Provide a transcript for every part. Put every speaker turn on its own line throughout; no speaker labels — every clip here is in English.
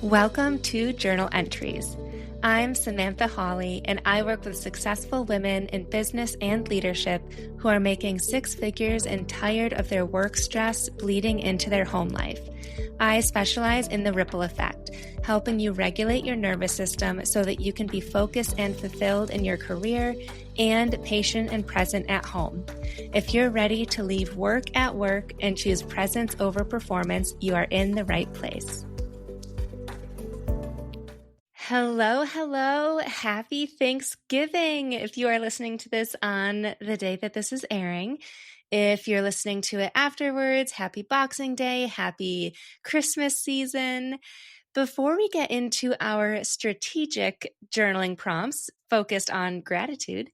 Welcome to Journal Entries. I'm Samantha Hawley, and I work with successful women in business and leadership who are making six figures and tired of their work stress bleeding into their home life. I specialize in the ripple effect, helping you regulate your nervous system so that you can be focused and fulfilled in your career and patient and present at home. If you're ready to leave work at work and choose presence over performance, you are in the right place. Hello. Happy Thanksgiving if you are listening to this on the day that this is airing. If you're listening to it afterwards, happy Boxing Day, happy Christmas season. Before we get into our strategic journaling prompts focused on gratitude,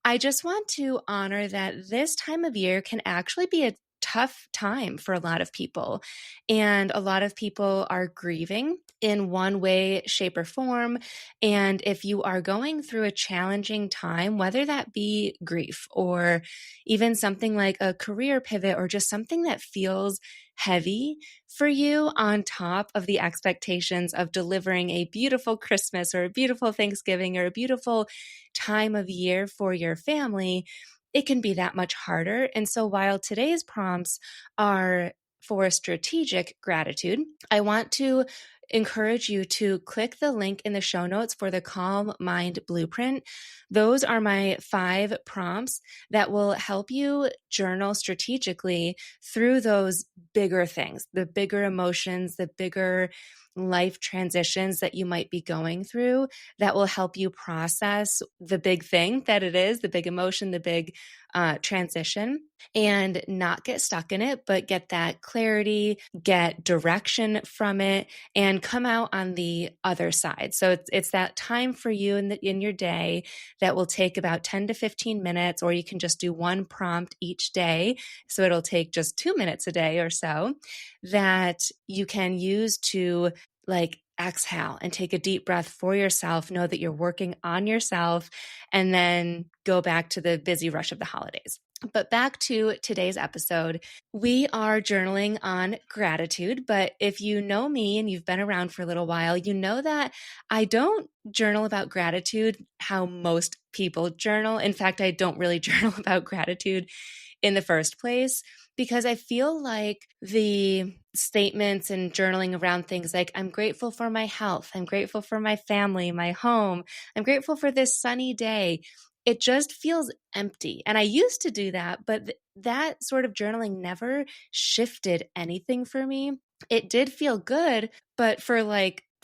I just want to honor that this time of year can actually be a tough time for a lot of people. And a lot of people are grieving in one way, shape, or form. And if you are going through a challenging time, whether that be grief or even something like a career pivot or just something that feels heavy for you on top of the expectations of delivering a beautiful Christmas or a beautiful Thanksgiving or a beautiful time of year for your family, it can be that much harder. And so while today's prompts are for strategic gratitude, I want to encourage you to click the link in the show notes for the Calm Mind Blueprint. Those are my 5 prompts that will help you journal strategically through those bigger things, the bigger emotions, the bigger life transitions that you might be going through that will help you process the big thing that it is, the big emotion, the big transition, and not get stuck in it, but get that clarity, get direction from it, and come out on the other side. So it's that time for you in your day that will take about 10 to 15 minutes, or you can just do one prompt each day. So it'll take just 2 minutes a day or so that you can use to exhale and take a deep breath for yourself, know that you're working on yourself, and then go back to the busy rush of the holidays. But back to today's episode, we are journaling on gratitude. But if you know me and you've been around for a little while, you know that I don't journal about gratitude how most people journal. In fact, I don't really journal about gratitude in the first place, because I feel like the statements and journaling around things like, I'm grateful for my health, I'm grateful for my family, my home, I'm grateful for this sunny day, it just feels empty. And I used to do that, but that sort of journaling never shifted anything for me. It did feel good, but for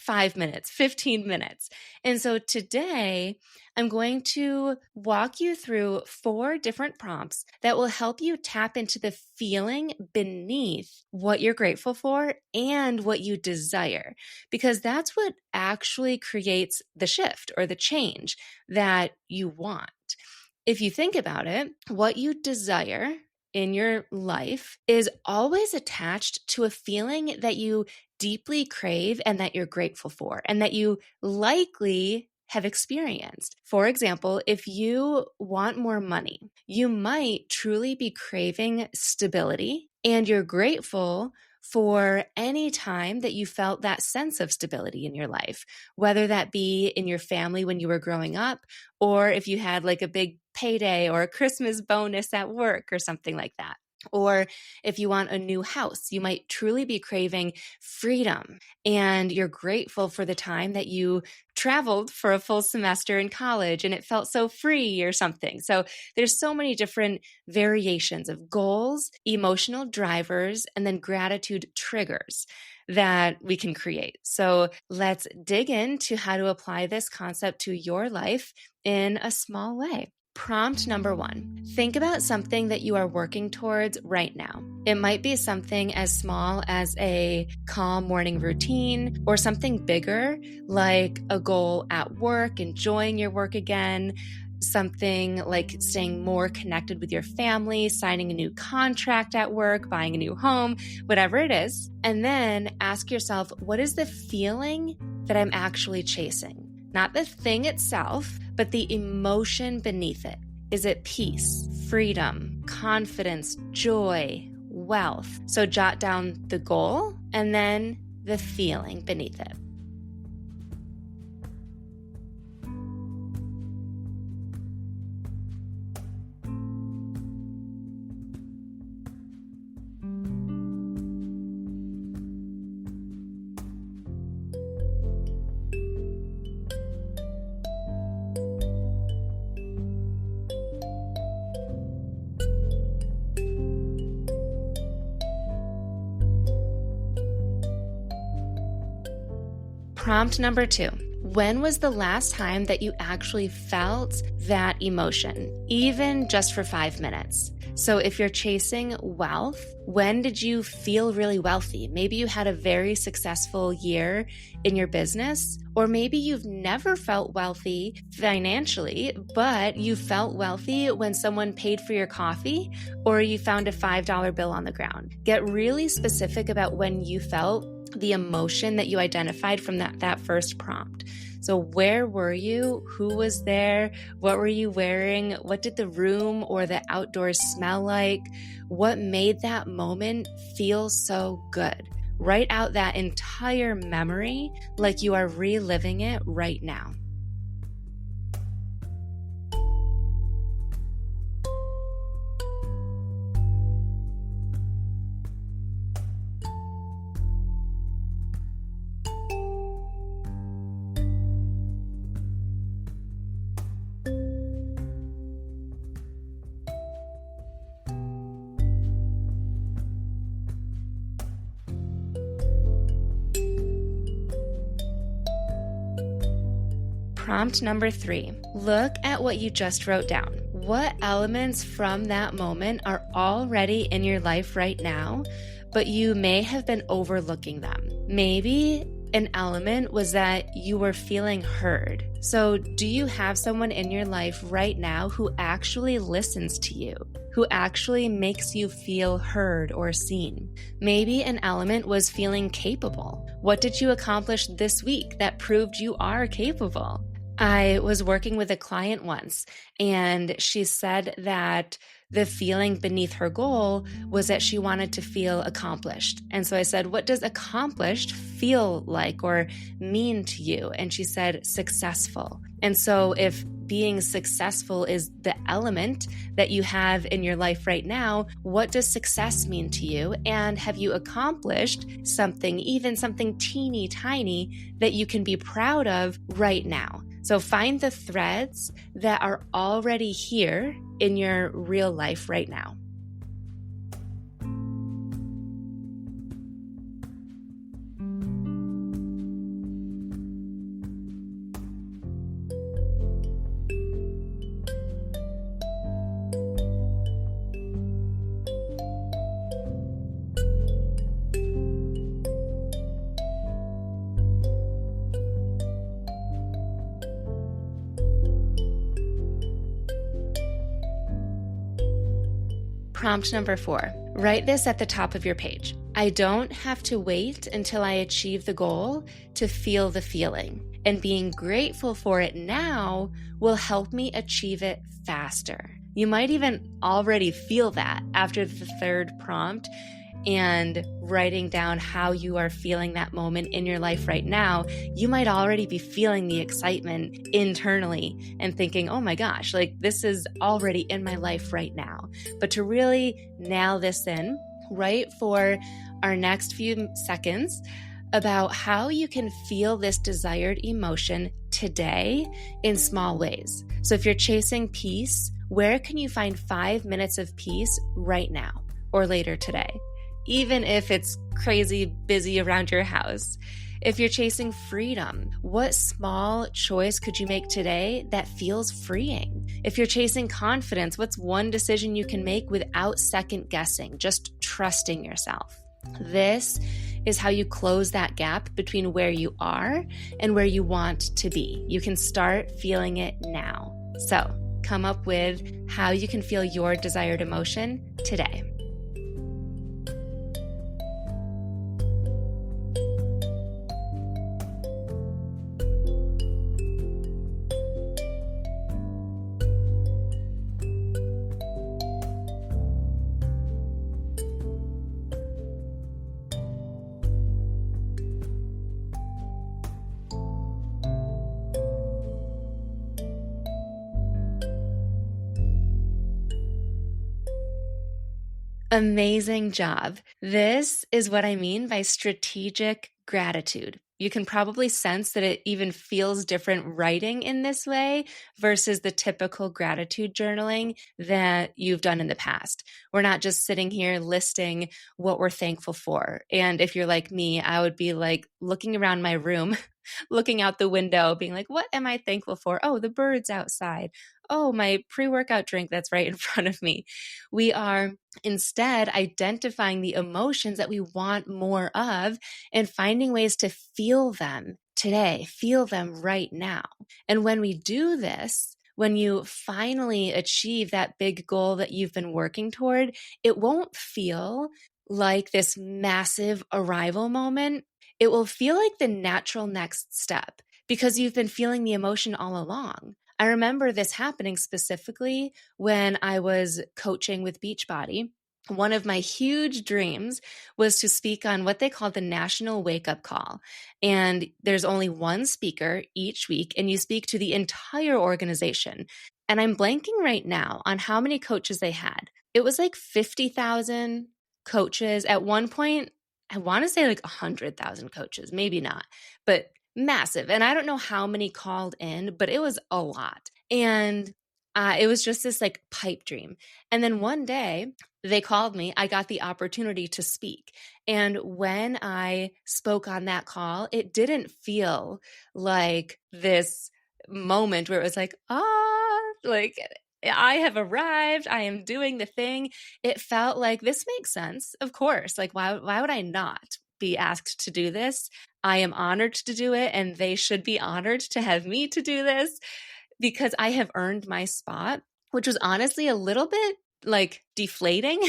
5 minutes, 15 minutes. And so today I'm going to walk you through 4 different prompts that will help you tap into the feeling beneath what you're grateful for and what you desire, because that's what actually creates the shift or the change that you want. If you think about it, what you desire in your life is always attached to a feeling that you deeply crave and that you're grateful for and that you likely have experienced. For example, if you want more money, you might truly be craving stability, and you're grateful for any time that you felt that sense of stability in your life, whether that be in your family when you were growing up, or if you had a big payday or a Christmas bonus at work or something like that. Or if you want a new house, you might truly be craving freedom, and you're grateful for the time that you traveled for a full semester in college and it felt so free or something. So there's so many different variations of goals, emotional drivers, and then gratitude triggers that we can create. So let's dig into how to apply this concept to your life in a small way. Prompt number 1, think about something that you are working towards right now. It might be something as small as a calm morning routine, or something bigger like a goal at work, enjoying your work again, something like staying more connected with your family, signing a new contract at work, buying a new home, whatever it is. And then ask yourself, what is the feeling that I'm actually chasing? Not the thing itself, but the emotion beneath it. Is it peace, freedom, confidence, joy, wealth? So jot down the goal and then the feeling beneath it. Prompt number 2. When was the last time that you actually felt that emotion, even just for 5 minutes? So if you're chasing wealth, when did you feel really wealthy? Maybe you had a very successful year in your business, or maybe you've never felt wealthy financially, but you felt wealthy when someone paid for your coffee or you found a $5 bill on the ground. Get really specific about when you felt the emotion that you identified from that first prompt. So where were you? Who was there? What were you wearing? What did the room or the outdoors smell like? What made that moment feel so good? Write out that entire memory like you are reliving it right now. Prompt number 3, look at what you just wrote down. What elements from that moment are already in your life right now, but you may have been overlooking them? Maybe an element was that you were feeling heard. So do you have someone in your life right now who actually listens to you, who actually makes you feel heard or seen? Maybe an element was feeling capable. What did you accomplish this week that proved you are capable? I was working with a client once, and she said that the feeling beneath her goal was that she wanted to feel accomplished. And so I said, what does accomplished feel like or mean to you? And she said, successful. And so if being successful is the element that you have in your life right now, what does success mean to you? And have you accomplished something, even something teeny tiny, that you can be proud of right now? So find the threads that are already here in your real life right now. Prompt number 4, write this at the top of your page. I don't have to wait until I achieve the goal to feel the feeling, and being grateful for it now will help me achieve it faster. You might even already feel that after the third prompt, and writing down how you are feeling that moment in your life right now, you might already be feeling the excitement internally and thinking, oh my gosh, like this is already in my life right now. But to really nail this in, write for our next few seconds about how you can feel this desired emotion today in small ways. So if you're chasing peace, where can you find 5 minutes of peace right now or later today? Even if it's crazy busy around your house. If you're chasing freedom, what small choice could you make today that feels freeing? If you're chasing confidence, what's one decision you can make without second guessing, just trusting yourself? This is how you close that gap between where you are and where you want to be. You can start feeling it now. So come up with how you can feel your desired emotion today. Amazing job. This is what I mean by strategic gratitude. You can probably sense that it even feels different writing in this way versus the typical gratitude journaling that you've done in the past. We're not just sitting here listing what we're thankful for. And if you're like me, I would be like looking around my room looking out the window, being like, what am I thankful for? Oh, the birds outside. Oh, my pre-workout drink that's right in front of me. We are instead identifying the emotions that we want more of and finding ways to feel them today, feel them right now. And when we do this, when you finally achieve that big goal that you've been working toward, it won't feel like this massive arrival moment. It will feel like the natural next step because you've been feeling the emotion all along. I remember this happening specifically when I was coaching with Beachbody. One of my huge dreams was to speak on what they call the National Wake Up Call. And there's only one speaker each week, and you speak to the entire organization. And I'm blanking right now on how many coaches they had. It was like 50,000 coaches. At one point, I want to say like 100,000 coaches, maybe not, but massive. And I don't know how many called in, but it was a lot. And it was just this like pipe dream. And then one day they called me, I got the opportunity to speak. And when I spoke on that call, it didn't feel like this moment where it was like, like I have arrived, I am doing the thing. It felt like this makes sense. Of course. Like, why would I not be asked to do this? I am honored to do it, and they should be honored to have me to do this because I have earned my spot, which was honestly a little bit like deflating.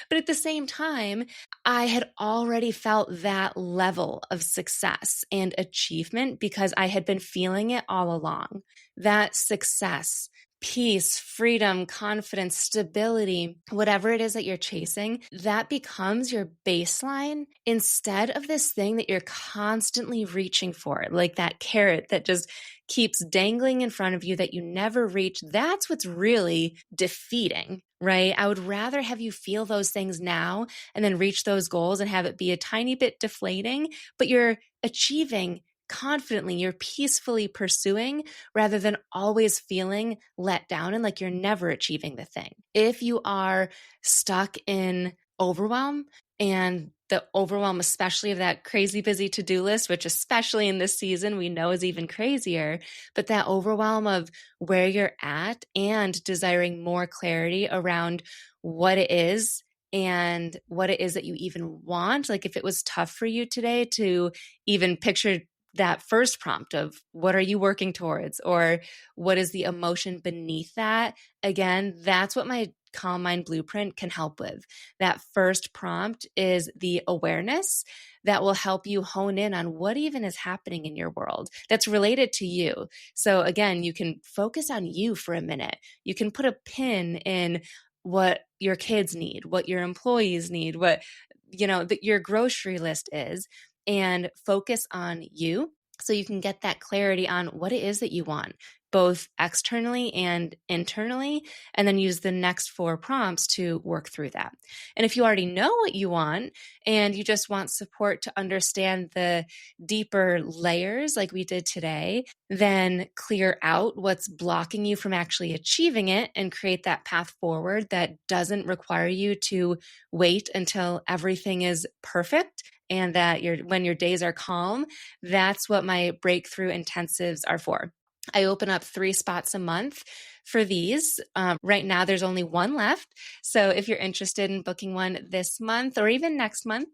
But at the same time, I had already felt that level of success and achievement because I had been feeling it all along. That success, peace, freedom, confidence, stability, whatever it is that you're chasing, that becomes your baseline instead of this thing that you're constantly reaching for, like that carrot that just keeps dangling in front of you that you never reach. That's what's really defeating, right? I would rather have you feel those things now and then reach those goals and have it be a tiny bit deflating, but you're achieving confidently, you're peacefully pursuing rather than always feeling let down and like you're never achieving the thing. If you are stuck in overwhelm, and the overwhelm, especially of that crazy busy to-do list, which especially in this season we know is even crazier, but that overwhelm of where you're at and desiring more clarity around what it is and what it is that you even want. Like if it was tough for you today to even picture that first prompt of what are you working towards or what is the emotion beneath that, again, that's what my Calm Mind Blueprint can help with. That first prompt is the awareness that will help you hone in on what even is happening in your world that's related to you. So again, you can focus on you for a minute. You can put a pin in what your kids need, what your employees need, what your grocery list is, and focus on you so you can get that clarity on what it is that you want, both externally and internally, and then use the next 4 prompts to work through that. And if you already know what you want and you just want support to understand the deeper layers like we did today, then clear out what's blocking you from actually achieving it and create that path forward that doesn't require you to wait until everything is perfect and that when your days are calm. That's what my breakthrough intensives are for. I open up 3 spots a month for these. Right now, there's only 1 left. So if you're interested in booking one this month or even next month,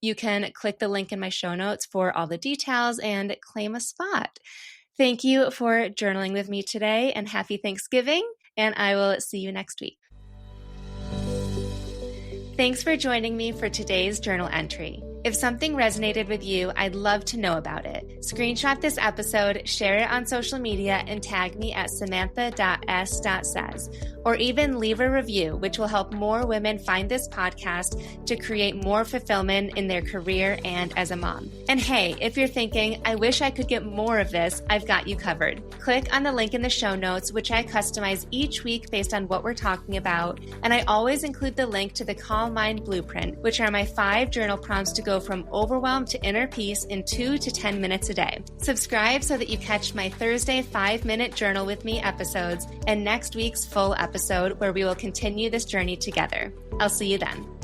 you can click the link in my show notes for all the details and claim a spot. Thank you for journaling with me today, and happy Thanksgiving, and I will see you next week. Thanks for joining me for today's journal entry. If something resonated with you, I'd love to know about it. Screenshot this episode, share it on social media, and tag me at samantha.s.says. Or even leave a review, which will help more women find this podcast to create more fulfillment in their career and as a mom. And hey, if you're thinking, I wish I could get more of this, I've got you covered. Click on the link in the show notes, which I customize each week based on what we're talking about. And I always include the link to the Calm Mind Blueprint, which are my 5 journal prompts to go from overwhelm to inner peace in 2 to 10 minutes a day. Subscribe so that you catch my Thursday 5-minute journal with me episodes and next week's full episode where we will continue this journey together. I'll see you then.